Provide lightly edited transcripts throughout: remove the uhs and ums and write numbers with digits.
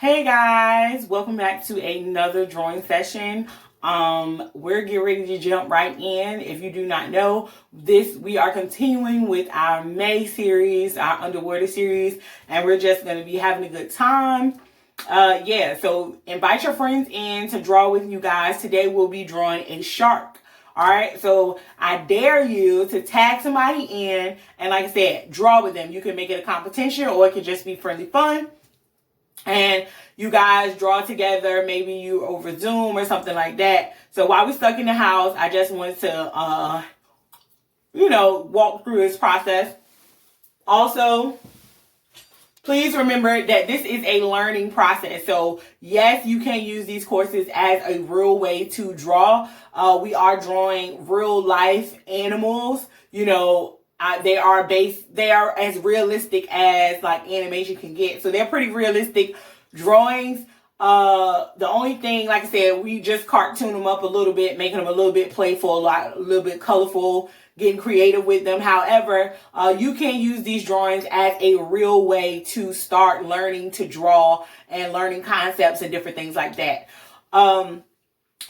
Hey guys, welcome back to another drawing session. We're getting ready to jump right in. If you do not know, we are continuing with our May series, our underwater series, and we're just going to be having a good time. So invite your friends in to draw with you guys. Today we'll be drawing a shark. All right, so I dare you to tag somebody in, and like I said, draw with them. You can make it a competition, or it can just be friendly fun. And you guys draw together, maybe you over Zoom or something like that. So while we're stuck in the house, I just wanted to, walk through this process. Also, please remember that this is a learning process. So yes, you can use these courses as a real way to draw. We are drawing real life animals, they are as realistic as like animation can get. So they're pretty realistic drawings. The only thing, like I said, we just cartoon them up a little bit, making them a little bit playful, a little bit colorful, getting creative with them. However, you can use these drawings as a real way to start learning to draw and learning concepts and different things like that.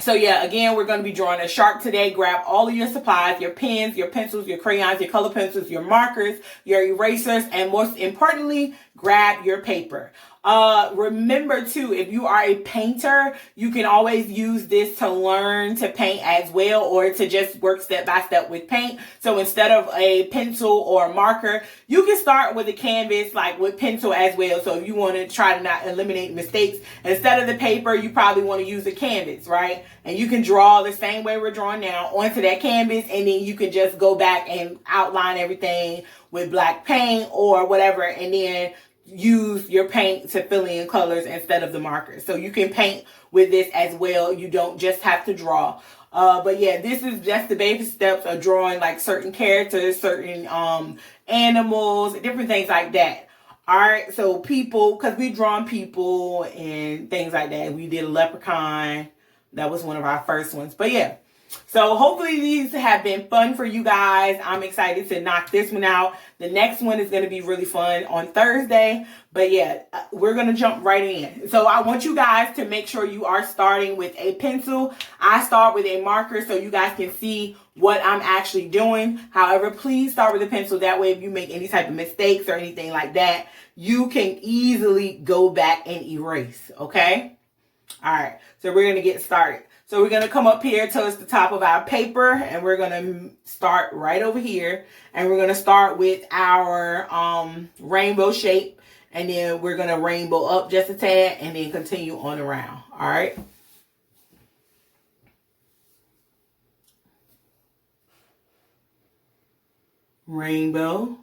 So yeah, again, we're going to be drawing a shark today. Grab all of your supplies, your pens, your pencils, your crayons, your color pencils, your markers, your erasers, and most importantly, grab your paper. Remember too, if you are a painter, you can always use this to learn to paint as well, or to just work step by step with paint. So instead of a pencil or a marker, you can start with a canvas, like with pencil as well. So if you want to try to not eliminate mistakes, instead of the paper, you probably want to use a canvas, right? And you can draw the same way we're drawing now onto that canvas, and then you can just go back and outline everything with black paint or whatever, and then use your paint to fill in colors instead of the markers. So you can paint with this as well. You don't just have to draw. But yeah, this is just the baby steps of drawing like certain characters, certain animals, different things like that. All right, so people, because we've drawn people and things like that. We did a leprechaun. That was one of our first ones. But yeah, so hopefully these have been fun for you guys. I'm excited to knock this one out. The next one is going to be really fun on Thursday. But yeah, we're going to jump right in. So I want you guys to make sure you are starting with a pencil. I start with a marker so you guys can see what I'm actually doing. However, please start with a pencil. That way, if you make any type of mistakes or anything like that, you can easily go back and erase. Okay? All right. So we're going to get started. So we're going to come up here towards the top of our paper, and we're going to start right over here. And we're going to start with our rainbow shape. And then we're going to rainbow up just a tad and then continue on around. All right. Rainbow.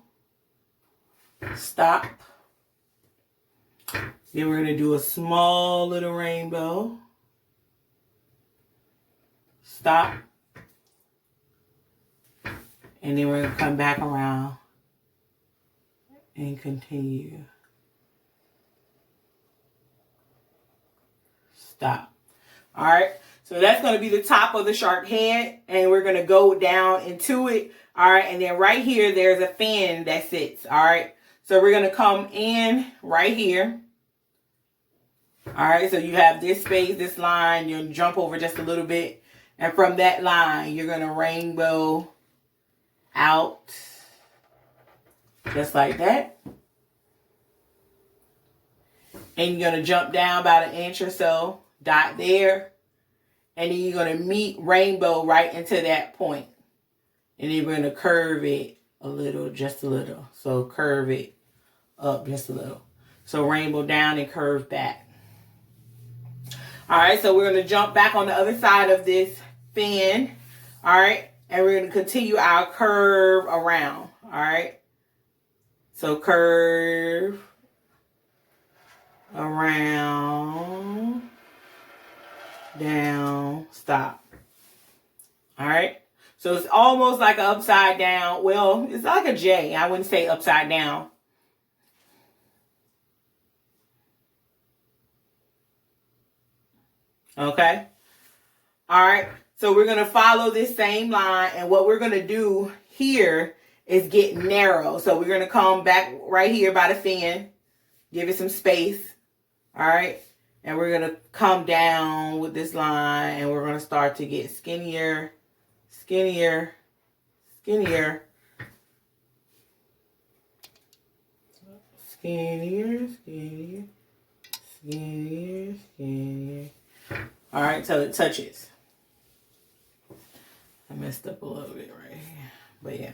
Stop. Then we're going to do a small little rainbow. Stop. And then we're going to come back around and continue. Stop. All right. So that's going to be the top of the shark head, and we're going to go down into it. All right. And then right here, there's a fin that sits. All right. So we're going to come in right here. All right. So you have this space, this line. You'll jump over just a little bit. And from that line, you're going to rainbow out just like that. And you're going to jump down about an inch or so, dot there. And then you're going to meet rainbow right into that point. And then we're going to curve it a little, just a little. So curve it up just a little. So rainbow down and curve back. All right, so we're going to jump back on the other side of this fin. All right, and we're going to continue our curve around. All right, so curve around, down, stop. All right, so it's almost like an upside down. Well, it's like a J. I wouldn't say upside down. Okay. All right. So we're going to follow this same line. And what we're going to do here is get narrow. So we're going to come back right here by the fin. Give it some space. All right. And we're going to come down with this line and we're going to start to get skinnier, skinnier, skinnier, skinnier, skinnier, skinnier, skinnier. All right, till it touches. I messed up a little bit right here, but yeah.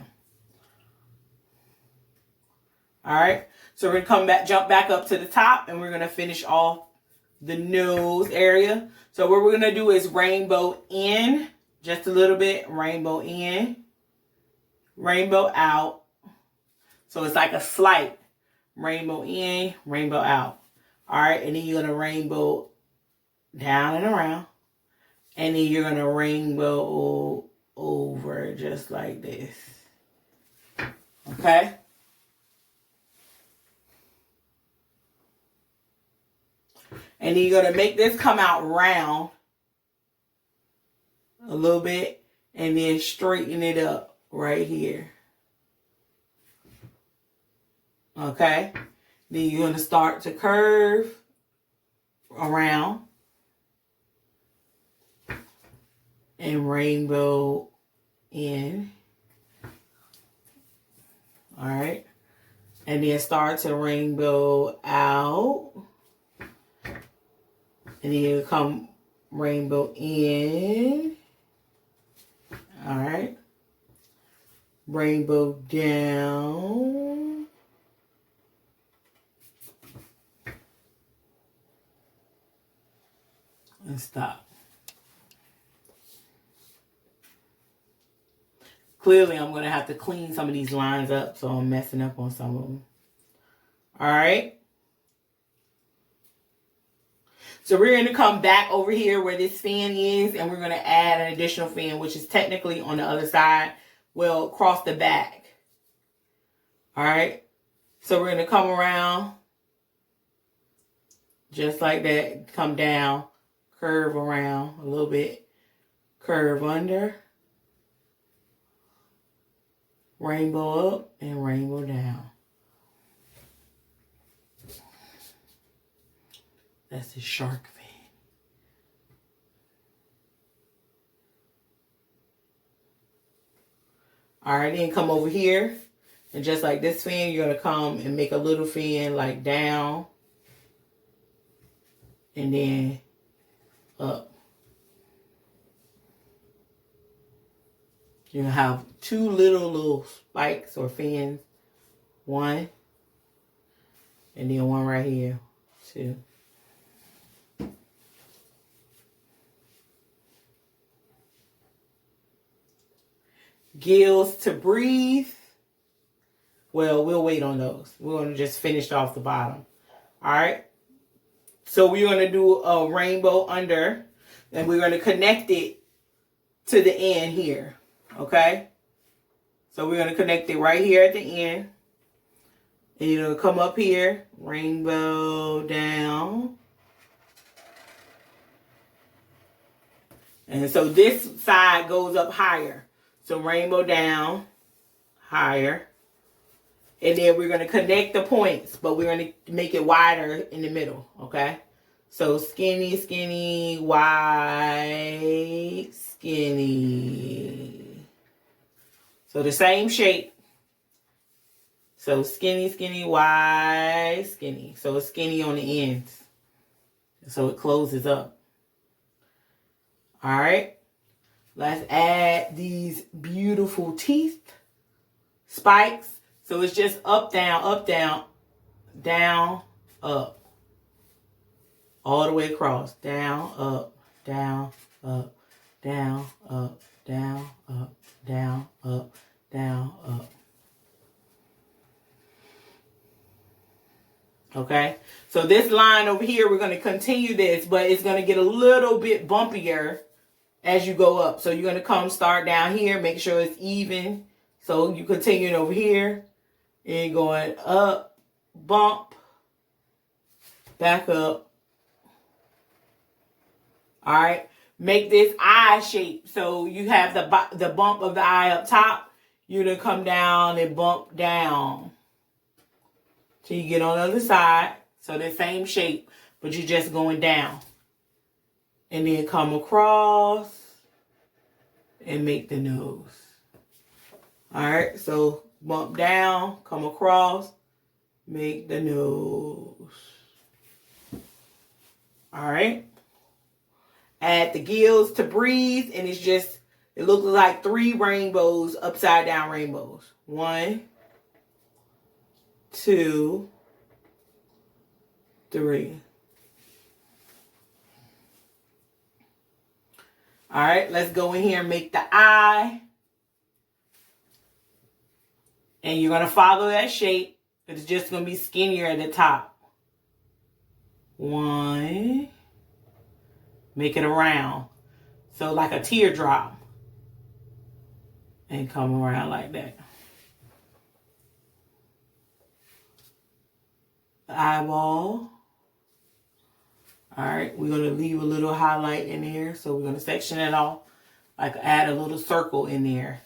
All right, so we're gonna come back, jump back up to the top, and we're gonna finish off the nose area. So what we're gonna do is rainbow in just a little bit, rainbow in, rainbow out. So it's like a slight rainbow in, rainbow out. All right, and then you're gonna rainbow down and around, and then you're gonna rainbow over just like this. Okay. And then you're going to make this come out round a little bit and then straighten it up right here. Okay. Then you're going to start to curve around and rainbow in. All right. And then start to rainbow out. And then you come rainbow in. All right. Rainbow down. And stop. Clearly, I'm going to have to clean some of these lines up, so I'm messing up on some of them. All right. So we're going to come back over here where this fan is, and we're going to add an additional fan, which is technically on the other side. Well, across the back. All right. So we're going to come around just like that. Come down, curve around a little bit, curve under, rainbow up, and rainbow down. That's the shark fan. All right, then come over here. And just like this fan, you're going to come and make a little fan like down. And then up. You're going to have two little spikes or fins. One. And then one right here. Two. Gills to breathe. Well, we'll wait on those. We're going to just finish off the bottom. All right. So we're going to do a rainbow under. And we're going to connect it to the end here. Okay. So we're going to connect it right here at the end. And you're going to come up here. Rainbow down. And so this side goes up higher. So rainbow down, higher. And then we're going to connect the points, but we're going to make it wider in the middle, okay? So skinny, skinny, wide, skinny. So the same shape. So skinny, skinny, wide, skinny. So it's skinny on the ends. So it closes up. All right. Let's add these beautiful teeth, spikes. So it's just up, down, down, up. All the way across. Down, up, down, up, down, up, down, up, down, up, down, up. Okay. So this line over here, we're going to continue this, but it's going to get a little bit bumpier as you go up. So you're going to come start down here, make sure it's even. So you continue over here and going up, bump, back up. All right. Make this eye shape. So you have the bump of the eye up top. You're going to come down and bump down till you get on the other side. So the same shape, but you're just going down. And then come across and make the nose. Alright, so bump down, come across, make the nose. Alright. Add the gills to breathe, and it's just, it looks like 3 rainbows, upside down rainbows. 1, 2, 3. All right, let's go in here and make the eye. And you're going to follow that shape. It's just going to be skinnier at the top. 1. Make it a round. So like a teardrop. And come around like that. The eyeball. All right, we're going to leave a little highlight in there. So we're going to section it off. Like add a little circle in there.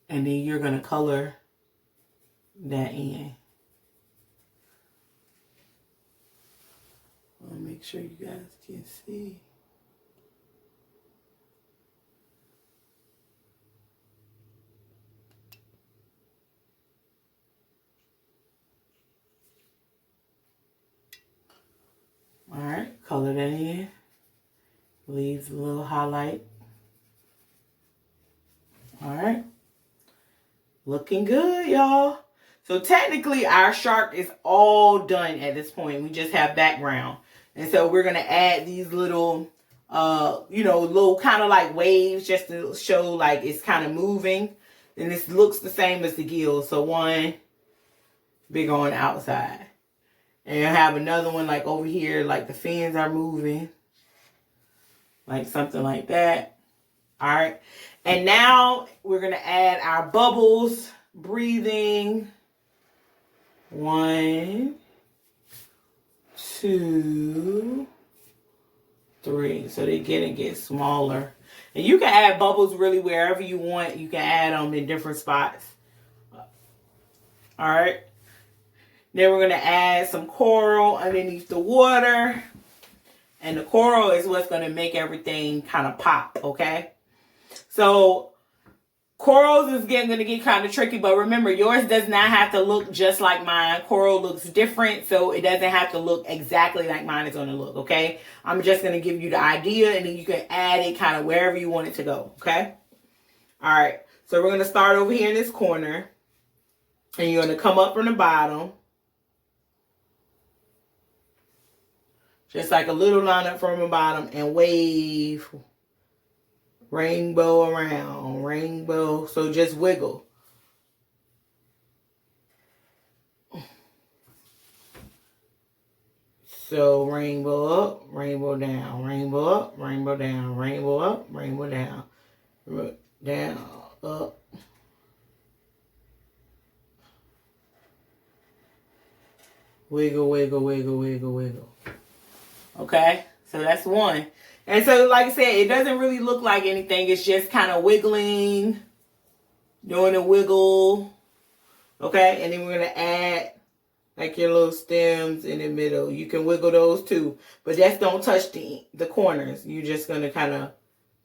And then you're going to color that in. I'll make sure you guys can see. All right, color that in. Leave a little highlight. All right. Looking good, y'all. So technically our shark is all done at this point. We just have background. And so we're going to add these little, little kind of like waves just to show like it's kind of moving. And this looks the same as the gills. So one big on the outside. And I have another one like over here, like the fins are moving. Like something like that. All right. And now we're going to add our bubbles, breathing. 1, 2, 3. So they're going to get smaller. And you can add bubbles really wherever you want. You can add them in different spots. All right. Then we're going to add some coral underneath the water. And the coral is what's going to make everything kind of pop, okay? So corals is going to get kind of tricky, but remember, yours does not have to look just like mine. Coral looks different, so it doesn't have to look exactly like mine is going to look, okay? I'm just going to give you the idea, and then you can add it kind of wherever you want it to go, okay? All right, so we're going to start over here in this corner, and you're going to come up from the bottom. Just like a little line up from the bottom and wave. Rainbow around. Rainbow. So just wiggle. So rainbow up, rainbow down. Rainbow up, rainbow down. Rainbow up, rainbow down. Down, up. Wiggle, wiggle, wiggle, wiggle, wiggle. Okay, so that's one. And so, like I said, it doesn't really look like anything. It's just kind of wiggling, doing a wiggle. Okay, and then we're going to add like your little stems in the middle. You can wiggle those too, but just don't touch the corners. You're just going to kind of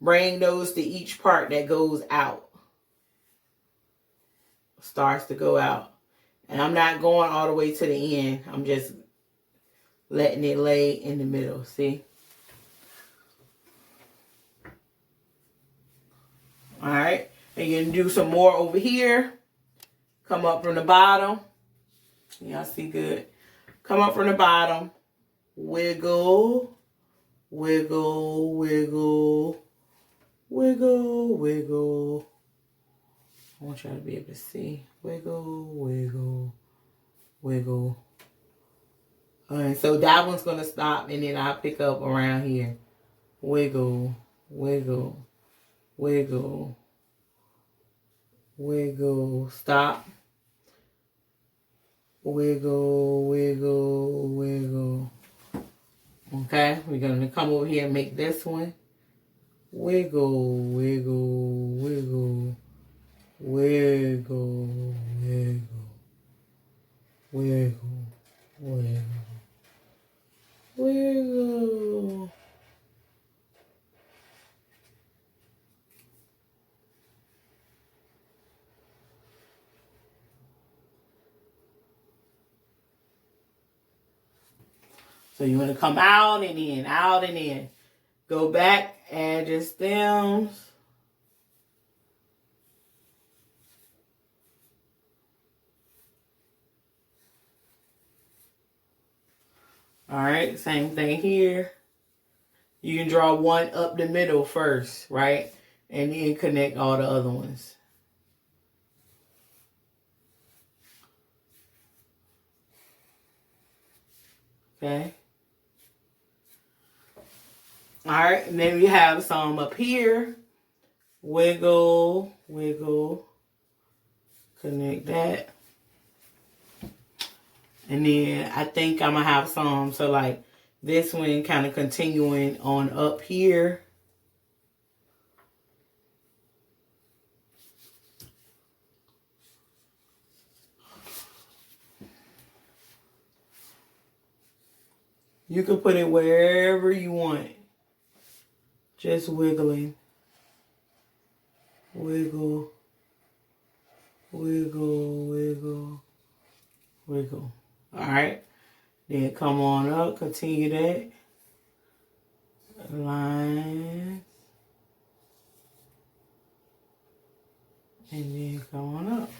bring those to each part that goes out. Starts to go out. And I'm not going all the way to the end. I'm just letting it lay in the middle, see? All right, and you can do some more over here. Come up from the bottom. Y'all see good? Come up from the bottom. Wiggle, wiggle, wiggle, wiggle, wiggle. I want y'all to be able to see. Wiggle, wiggle, wiggle. All right, so that one's going to stop, and then I'll pick up around here. Wiggle, wiggle, wiggle, wiggle, stop. Wiggle, wiggle, wiggle. Okay, we're going to come over here and make this one. Wiggle, wiggle, wiggle, wiggle, wiggle, wiggle, wiggle. Wiggle. So you want to come out and in, out and in. Go back, add your stems. All right, same thing here. You can draw one up the middle first, right? And then connect all the other ones. Okay. All right, and then we have some up here. Wiggle, wiggle. Connect that. And then I think I'm going to have some, so like this one kind of continuing on up here. You can put it wherever you want. Just wiggling. Wiggle. Wiggle, wiggle, wiggle. Alright. Then come on up. Continue that. Line. And then come on up.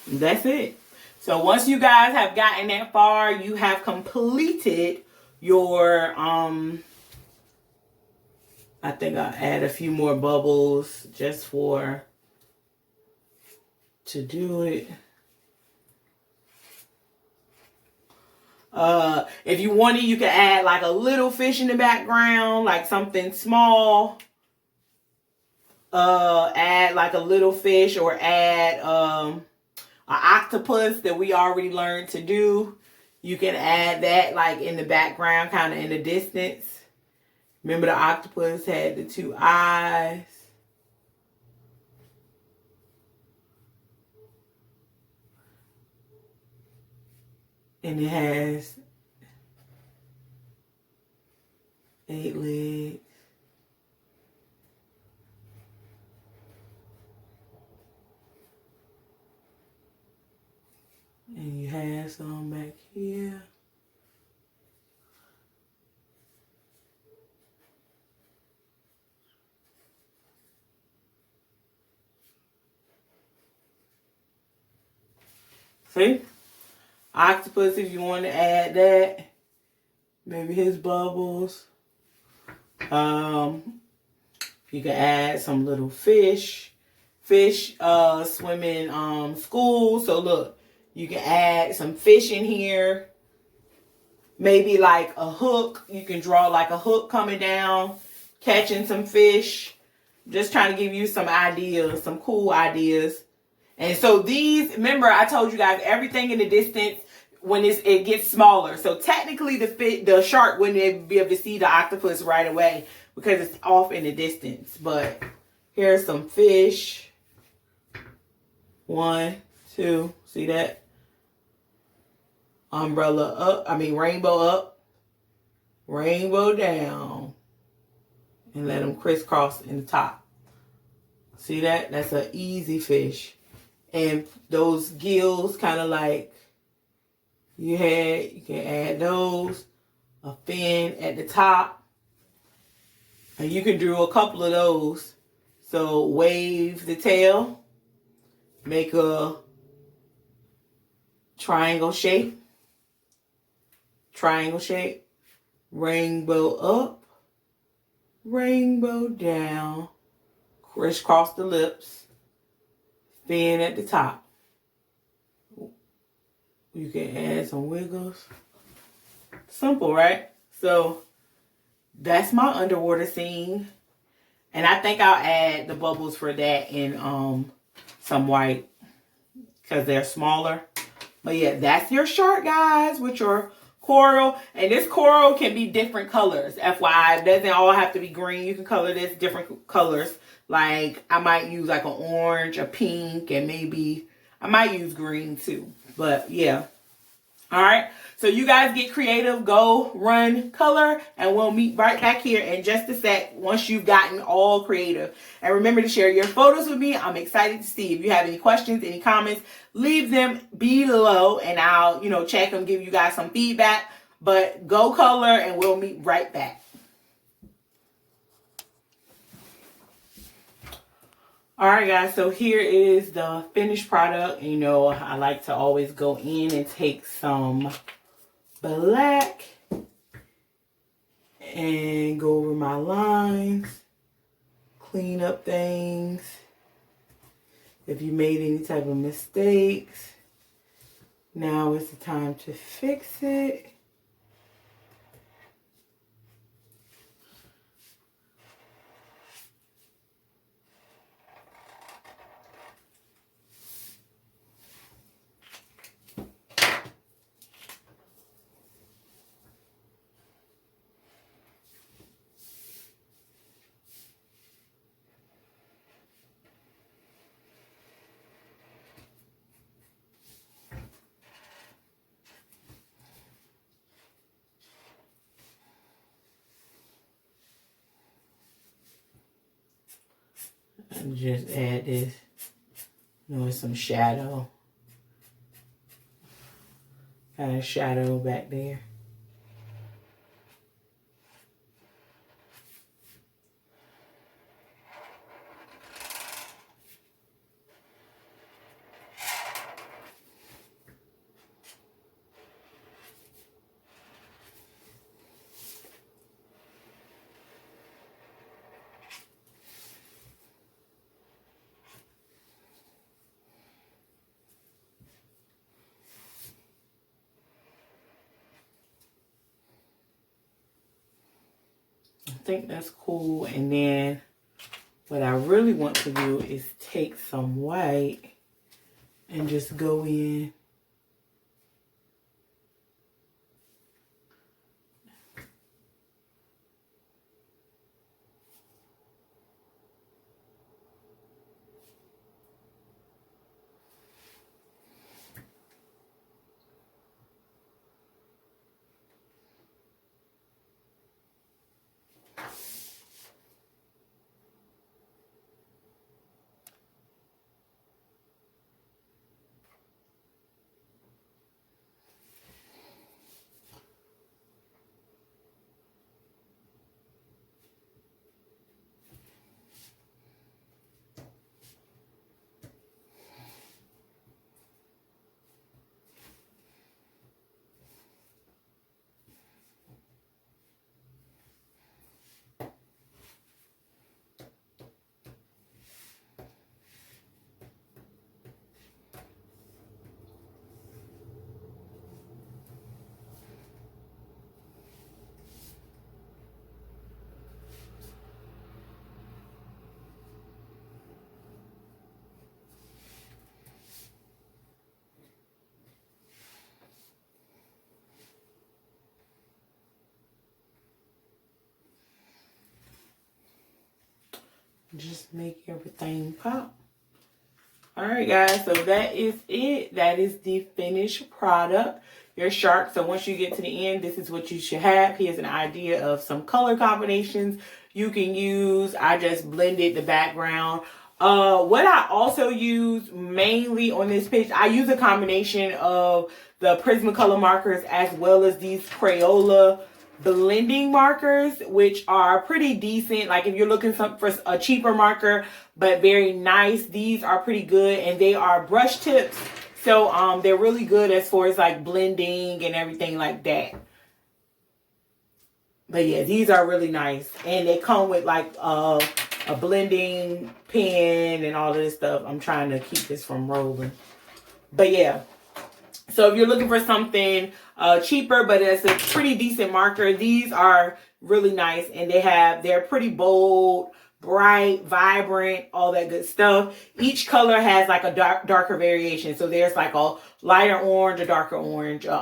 That's it. So once you guys have gotten that far, you have completed your, I think I'll add a few more bubbles just to do it. If you wanted, you could add like a little fish in the background, like something small. Add like a little fish, or add an octopus that we already learned to do. You can add that like in the background, kind of in the distance. Remember the octopus had the two eyes. And it has 8 legs. And you have some back here. See? Octopus, if you want to add that. Maybe his bubbles. You can add some little fish. Fish swim in school. So look, you can add some fish in here. Maybe like a hook. You can draw like a hook coming down, catching some fish. Just trying to give you some ideas, some cool ideas. And so these, remember I told you guys everything in the distance when it gets smaller. So technically the shark wouldn't be able to see the octopus right away because it's off in the distance. But here's some fish. 1, 2, see that? Umbrella up, rainbow up, rainbow down. And let them crisscross in the top. See that? That's an easy fish. And those gills kind of like you can add those. A fin at the top. And you can do a couple of those. So wave the tail. Make a triangle shape. Triangle shape. Rainbow up. Rainbow down. Crisscross the lips. Fin at the top. You can add some wiggles. Simple, right? So that's my underwater scene. And I think I'll add the bubbles for that in some white because they're smaller. But yeah, that's your shark, guys, with your coral. And this coral can be different colors. FYI, it doesn't all have to be green. You can color this different colors. Like I might use like an orange, a pink, and maybe I might use green too. But yeah. All right. So you guys get creative, go run color, and we'll meet right back here in just a sec once you've gotten all creative. And remember to share your photos with me. I'm excited to see. If you have any questions, any comments, leave them below and I'll, check them, give you guys some feedback. But go color and we'll meet right back. All right, guys, so here is the finished product. I like to always go in and take some black and go over my lines, clean up things. If you made any type of mistakes, now is the time to fix it. And just add this, some shadow. Kind of shadow back there. I think that's cool. And then what I really want to do is take some white and just go in. Just make everything pop. All right, guys, so that is it. That is the finished product, your shark. So once you get to the end, this is what you should have. Here's an idea of some color combinations you can use. I just blended the background. What I also use mainly on this page, I use a combination of the Prismacolor markers as well as these Crayola blending markers, which are pretty decent. Like if you're looking for a cheaper marker but very nice, these are pretty good, and they are brush tips, so they're really good as far as like blending and everything like that. But yeah, these are really nice, and they come with like a blending pen and all of this stuff. I'm trying to keep this from rolling, but yeah. So if you're looking for something cheaper, but it's a pretty decent marker, these are really nice, and they're pretty bold, bright, vibrant, all that good stuff. Each color has like a darker variation. So there's like a lighter orange, a darker orange, a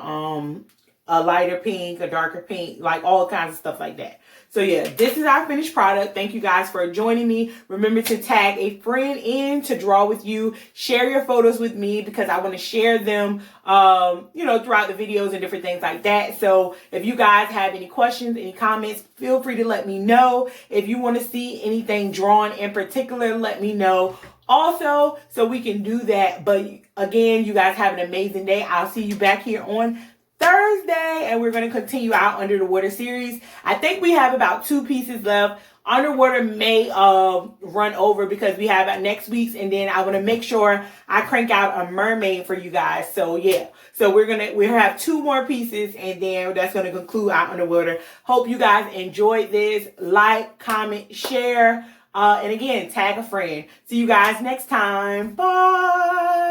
a lighter pink, a darker pink, like all kinds of stuff like that. So yeah, this is our finished product. Thank you guys for joining me. Remember to tag a friend in to draw with you. Share your photos with me because I want to share them, throughout the videos and different things like that. So if you guys have any questions, any comments, feel free to let me know. If you want to see anything drawn in particular, let me know also so we can do that. But again, you guys have an amazing day. I'll see you back here on Thursday, and we're going to continue our Under the Water series. I think we have about 2 pieces left. Underwater may run over because we have next week's, and then I want to make sure I crank out a mermaid for you guys. So yeah, so we'll have 2 more pieces, and then that's going to conclude our Underwater. Hope you guys enjoyed this. Like, comment, share, and again, tag a friend. See you guys next time. Bye.